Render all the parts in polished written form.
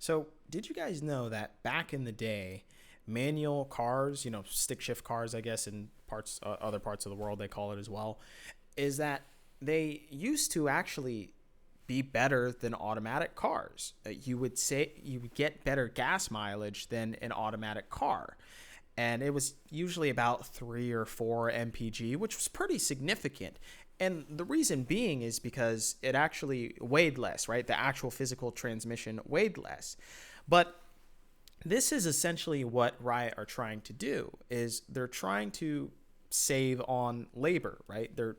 So, did you guys know that back in the day, manual cars, stick shift cars, I guess in other parts of the world they call it as well, is that they used to actually be better than automatic cars. You would say you would get better gas mileage than an automatic car. And it was usually about 3 or 4 mpg, which was pretty significant. And the reason being is because it actually weighed less, right? The actual physical transmission weighed less. But this is essentially what Riot are trying to do is they're trying to save on labor, right? They're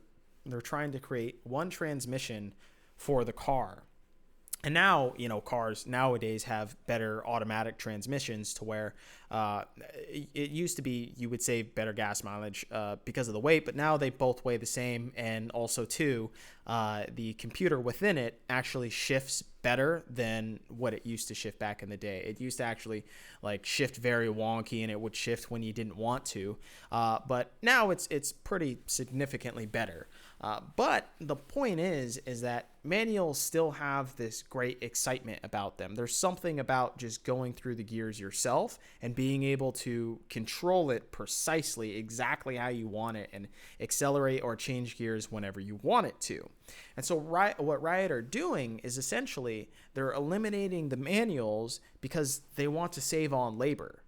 trying to create one transmission for the car. And now, cars nowadays have better automatic transmissions to where it used to be you would save better gas mileage because of the weight, but now they both weigh the same. And also, too, the computer within it actually shifts better than what it used to shift back in the day. It used to actually shift very wonky, and it would shift when you didn't want to. But now it's pretty significantly better. But the point is that manuals still have this great excitement about them. There's something about just going through the gears yourself and being able to control it precisely exactly how you want it and accelerate or change gears whenever you want it to. And so what Riot are doing is essentially they're eliminating the manuals because they want to save on labor.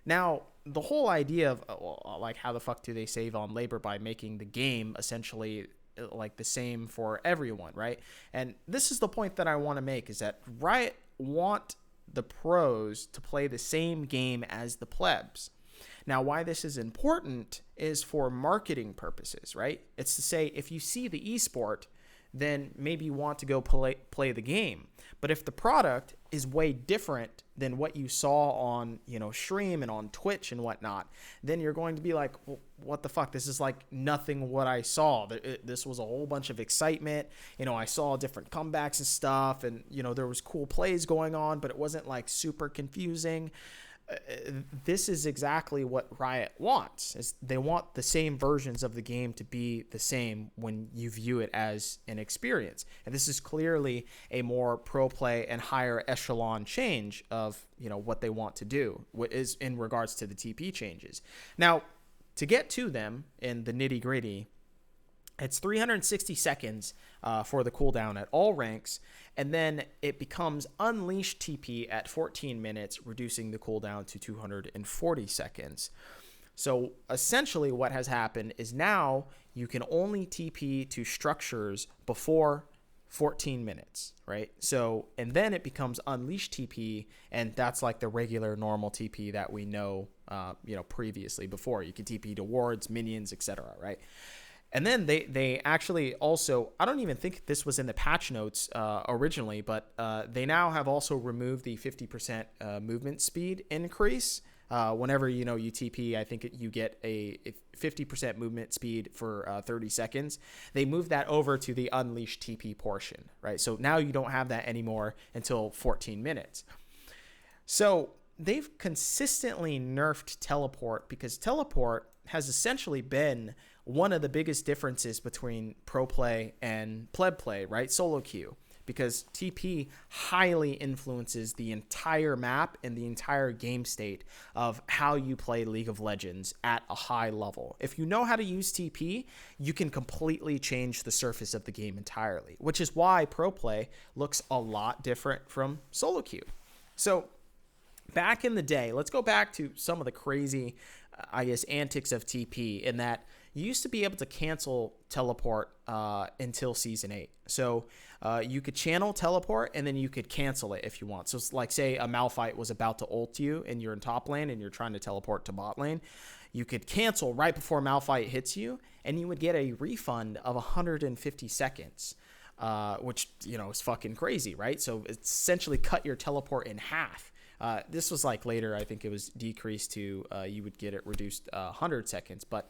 Now, the whole idea of how the fuck do they save on labor by making the game essentially the same for everyone, right? And this is the point that I want to make is that Riot want the pros to play the same game as the plebs. Now, why this is important is for marketing purposes, right? It's to say if you see the esport, then maybe you want to go play the game. But if the product is way different than what you saw on, stream and on Twitch and whatnot, then you're going to be like, well, what the fuck? This is like nothing what I saw. This was a whole bunch of excitement. I saw different comebacks and stuff, and, there was cool plays going on, but it wasn't like super confusing. This is exactly what Riot wants. Is they want the same versions of the game to be the same when you view it as an experience. And this is clearly a more pro play and higher echelon change of, what they want to do, what is in regards to the TP changes. Now, to get to them in the nitty gritty, it's 360 seconds for the cooldown at all ranks, and then it becomes Unleashed TP at 14 minutes, reducing the cooldown to 240 seconds. So essentially what has happened is now you can only TP to structures before 14 minutes, right? So, and then it becomes Unleashed TP, and that's like the regular normal TP that we know, previously before. You can TP to wards, minions, etc., right? And then they actually also, I don't even think this was in the patch notes originally, but they now have also removed the 50% movement speed increase. Whenever, you TP, I think you get a 50% movement speed for 30 seconds. They moved that over to the Unleashed TP portion, right? So now you don't have that anymore until 14 minutes. So they've consistently nerfed teleport because teleport has essentially been one of the biggest differences between pro play and pleb play, right? Solo queue, because TP highly influences the entire map and the entire game state of how you play League of Legends at a high level. If you know how to use TP, you can completely change the surface of the game entirely, which is why pro play looks a lot different from solo queue. So back in the day, let's go back to some of the crazy, antics of TP in that you used to be able to cancel teleport until Season 8. So you could channel teleport, and then you could cancel it if you want. So like say a Malphite was about to ult you, and you're in top lane, and you're trying to teleport to bot lane. You could cancel right before Malphite hits you, and you would get a refund of 150 seconds. Which, is fucking crazy, right? So it's essentially cut your teleport in half. This was like later, I think it was decreased to you would get it reduced 100 seconds, but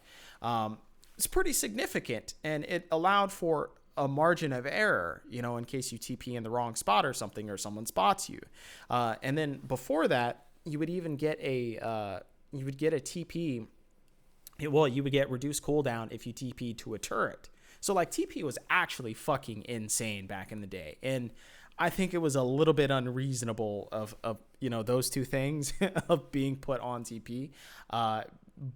it's pretty significant, and it allowed for a margin of error, in case you TP in the wrong spot or something, or someone spots you. And then before that, you would even get a TP. You would get reduced cooldown if you TP to a turret. So TP was actually fucking insane back in the day, and I think it was a little bit unreasonable of those two things of being put on TP.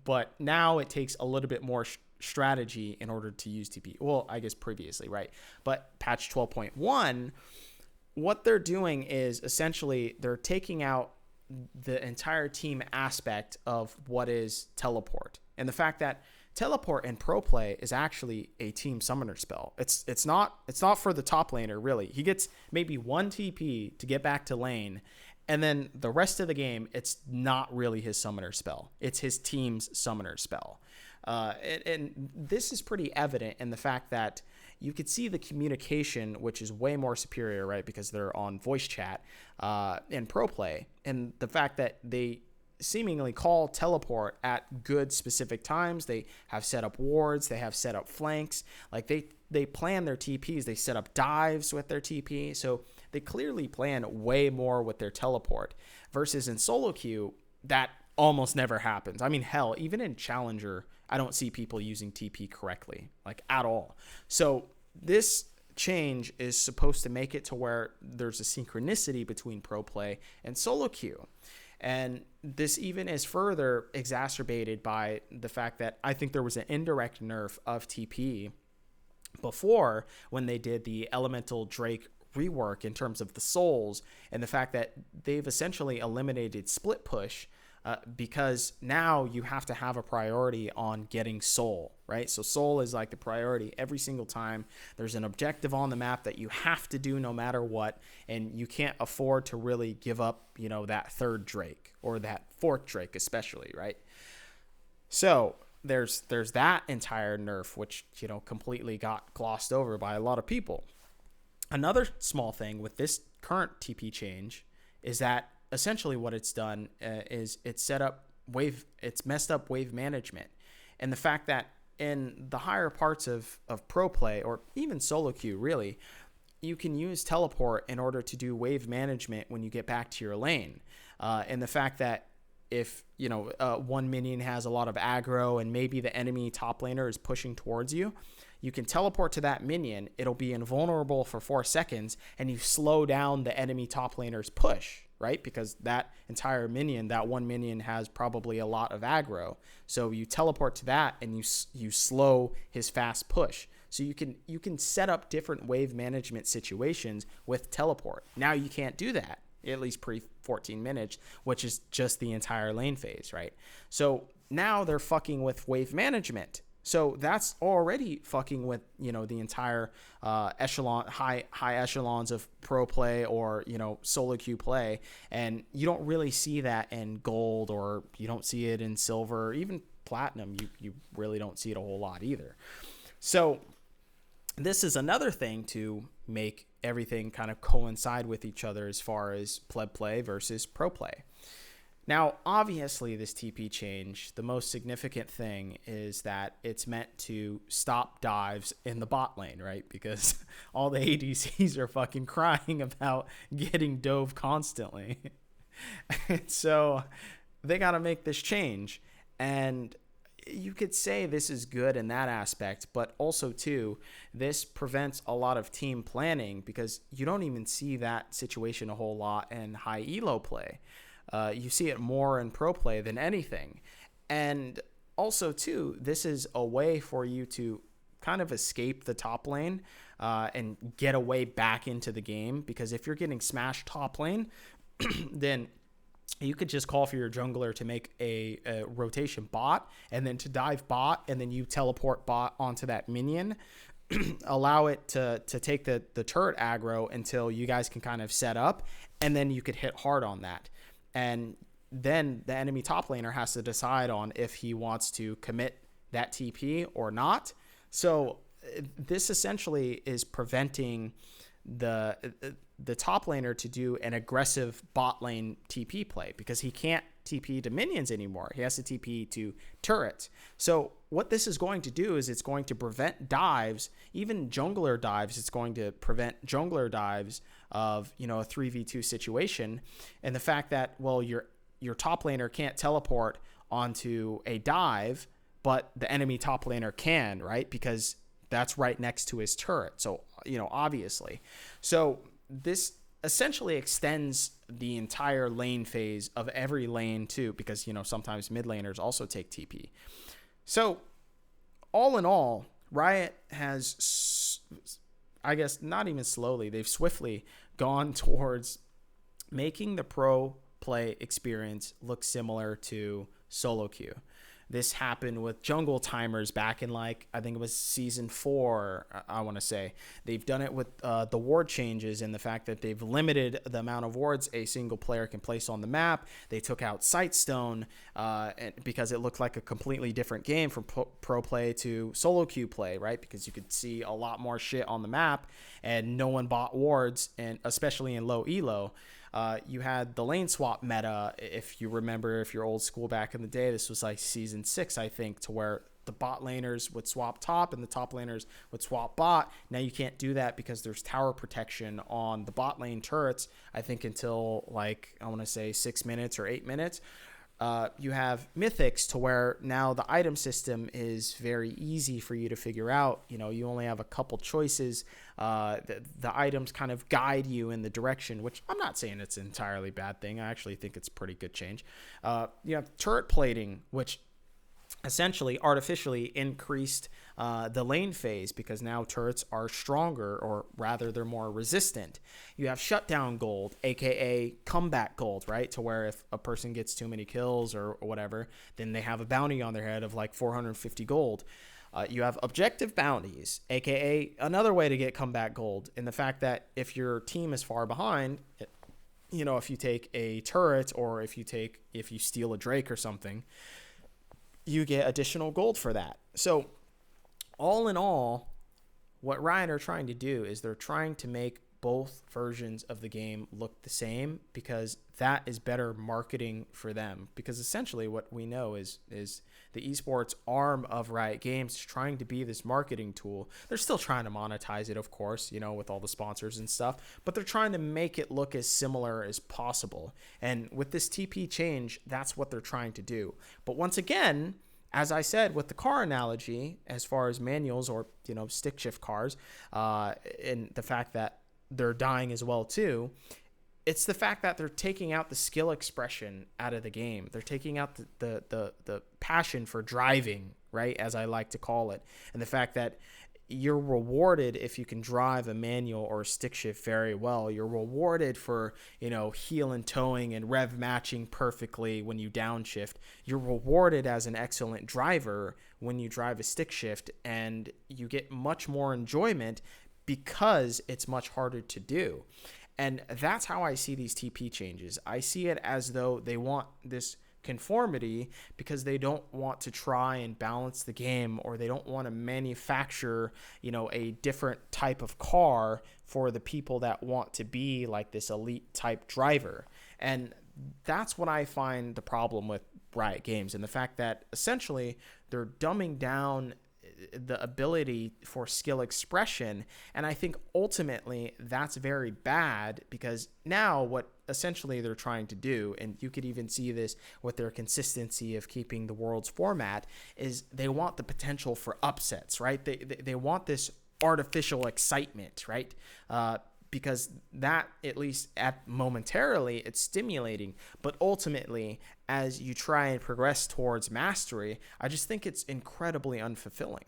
But now it takes a little bit more strategy in order to use TP. Well, I guess previously, right? But patch 12.1, what they're doing is essentially they're taking out the entire team aspect of what is teleport, and the fact that teleport in pro play is actually a team summoner spell. It's not for the top laner really. He gets maybe one TP to get back to lane, and then the rest of the game it's not really his summoner spell. It's his team's summoner spell. And this is pretty evident in the fact that you could see the communication, which is way more superior, right? Because they're on voice chat in pro play, and the fact that they seemingly call teleport at good specific times. They have set up wards, they have set up flanks, like they plan their TPs, they set up dives with their TP, so they clearly plan way more with their teleport versus in solo queue that almost never happens. I mean, hell, even in Challenger I don't see people using TP correctly, like at all. So this change is supposed to make it to where there's a synchronicity between pro play and solo queue. And this even is further exacerbated by the fact that I think there was an indirect nerf of TP before when they did the Elemental Drake rework in terms of the souls, and the fact that they've essentially eliminated split push because now you have to have a priority on getting soul, right? So soul is like the priority every single time. There's an objective on the map that you have to do no matter what, and you can't afford to really give up, that third Drake or that fourth Drake especially, right? So there's that entire nerf, which, completely got glossed over by a lot of people. Another small thing with this current TP change is that essentially what it's done is it's messed up wave management. And the fact that in the higher parts of pro play or even solo queue, really, you can use teleport in order to do wave management when you get back to your lane. And the fact that if, one minion has a lot of aggro and maybe the enemy top laner is pushing towards you, you can teleport to that minion. It'll be invulnerable for 4 seconds, and you slow down the enemy top laner's push, right? Because that entire minion, that one minion has probably a lot of aggro. So you teleport to that and you slow his fast push. So you can set up different wave management situations with teleport. Now you can't do that, at least pre 14 minutes, which is just the entire lane phase, right? So now they're fucking with wave management. So that's already fucking with, the entire echelon, high echelons of pro play or, solo queue play. And you don't really see that in gold, or you don't see it in silver, or even platinum. You really don't see it a whole lot either. So this is another thing to make everything kind of coincide with each other as far as pleb play versus pro play. Now, obviously, this TP change, the most significant thing is that it's meant to stop dives in the bot lane, right? Because all the ADCs are fucking crying about getting dove constantly. And so they got to make this change. And you could say this is good in that aspect, but also, too, this prevents a lot of team planning because you don't even see that situation a whole lot in high elo play. You see it more in pro play than anything. And also, too, this is a way for you to kind of escape the top lane and get away back into the game. Because if you're getting smashed top lane, then you could just call for your jungler to make a rotation bot and then to dive bot, and then you teleport bot onto that minion. Allow it to take the turret aggro until you guys can kind of set up, and then you could hit hard on that. And then the enemy top laner has to decide on if he wants to commit that TP or not. So this essentially is preventing the top laner to do an aggressive bot lane TP play because he can't TP to minions anymore. He has to TP to turrets. So what this is going to do is it's going to prevent dives, even jungler dives. It's going to prevent jungler dives of, a 3v2 situation. And the fact that, well, your top laner can't teleport onto a dive, but the enemy top laner can, right? Because that's right next to his turret. So, obviously. So this essentially extends the entire lane phase of every lane too, because, sometimes mid laners also take TP. So all in all, Riot has, I guess, not even slowly, they've swiftly gone towards making the pro play experience look similar to solo queue. This happened with jungle timers back in, I think it was season 4, I want to say. They've done it with the ward changes and the fact that they've limited the amount of wards a single player can place on the map. They took out Sightstone because it looked like a completely different game from pro play to solo queue play, right? Because you could see a lot more shit on the map and no one bought wards, and especially in low elo. You had the lane swap meta, if you remember, if you're old school back in the day. This was like season 6, I think, to where the bot laners would swap top and the top laners would swap bot. Now you can't do that because there's tower protection on the bot lane turrets, I think, until I want to say 6 minutes or 8 minutes. You have mythics to where now the item system is very easy for you to figure out. You only have a couple choices. The items kind of guide you in the direction, which I'm not saying it's an entirely bad thing. I actually think it's pretty good change. You have turret plating, which essentially artificially increased the lane phase because now turrets are stronger, or rather they're more resistant. You have shutdown gold, aka comeback gold, right? To where if a person gets too many kills or whatever, then they have a bounty on their head of 450 gold. You have objective bounties, aka another way to get comeback gold, in the fact that if your team is far behind, if you take a turret or if you steal a Drake or something, you get additional gold for that. So all in all, what Riot are trying to do is they're trying to make both versions of the game look the same, because that is better marketing for them. Because essentially what we know is the esports arm of Riot Games is trying to be this marketing tool. They're still trying to monetize it, of course, with all the sponsors and stuff, but they're trying to make it look as similar as possible. And with this TP change, that's what they're trying to do. But once again, as I said with the car analogy, as far as manuals or, stick shift cars, and the fact that they're dying as well too, it's the fact that they're taking out the skill expression out of the game. They're taking out the passion for driving, right, as I like to call it, and the fact that you're rewarded if you can drive a manual or a stick shift very well. You're rewarded for, heel and towing and rev matching perfectly when you downshift. You're rewarded as an excellent driver when you drive a stick shift, and you get much more enjoyment because it's much harder to do. And that's how I see these TP changes. I see it as though they want this conformity because they don't want to try and balance the game, or they don't want to manufacture, a different type of car for the people that want to be like this elite type driver. And that's what I find the problem with Riot Games, and the fact that essentially they're dumbing down the ability for skill expression. And I think ultimately that's very bad, because now what essentially they're trying to do, and you could even see this with their consistency of keeping the world's format, is they want the potential for upsets, right? They want this artificial excitement, right? Because that, at least momentarily, it's stimulating. But ultimately, as you try and progress towards mastery, I just think it's incredibly unfulfilling.